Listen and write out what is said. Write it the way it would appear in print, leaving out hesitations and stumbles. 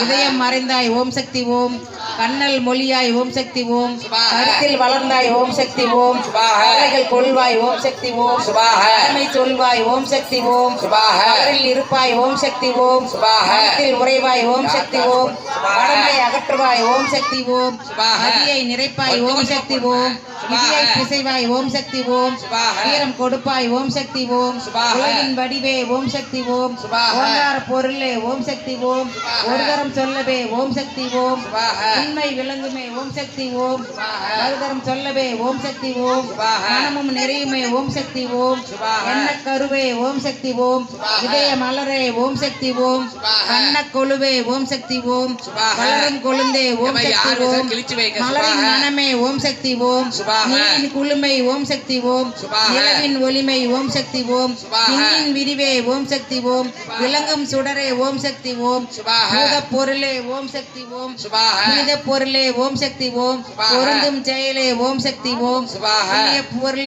இதயம் மறைந்தாய் ஓம் சக்தி ஓம். கண்ணல் மொழியாய் ஓம் சக்தி ஓம். கருத்தில் வளர்ந்தாய் ஓம் சக்தி ஓம். கவலைகள் கொள்வாய் ஓம் சக்தி ஓம். கடமை சொல்வாய் ஓம் சக்தி ஓம். கவரில் இருப்பாய் ஓம் சக்தி ஓம். மனத்தில் உறைவாய் ஓம் சக்தி ஓம். கடமை அகற்றுவாய் ஓம் சக்தி ஓம். நதியை நிறைப்பாய் ஓம் சக்தி ஓம். விதியை பிசைவாய் ஓம் சக்தி ஓம். வீரம் கொடுப்பாய் ஓம் சக்தி ஓம். உலகின் வடிவே ஓம் சக்தி ஓம். ஓங்கார பொருளே ஓம் சக்தி ஓம். ஒரு தரம் சொல்லவே ஓம் சக்தி ஓம். உண்மை விளங்குமே ஓம் சக்தி ஓம். மறுதரம் சொல்லவே ஓம் சக்தி ஓம். மனமும் நிறையுமே ஓம் சக்தி ஓம். எண்ண கருவே ஓம் சக்தி ஓம். இதய மலரே ஓம் சக்தி ஓம். கண்ண கொழுவே ஓம் சக்தி ஓம். வளரும் கொழுந்தே ஓம் சக்தி ஓம். மலரின் மனமே ஓம் சக்தி ஓம். நீரின் குளுமை ஓம் சக்தி ஓம். நிலவின் ஒளிமை ஓம் சக்தி ஓம். விண்ணின் விரிவே ஓம் சக்தி ஓம். விளங்கும் சுடரே ஓம் சக்தி ஓம். பூத பொருளே ஓம் சக்தி ஓம். புனித பொருளே ஓம் சக்தி ஓம். பொருந்தும் செயலே ஓம் சக்தி ஓம். புண்ணிய பொருள்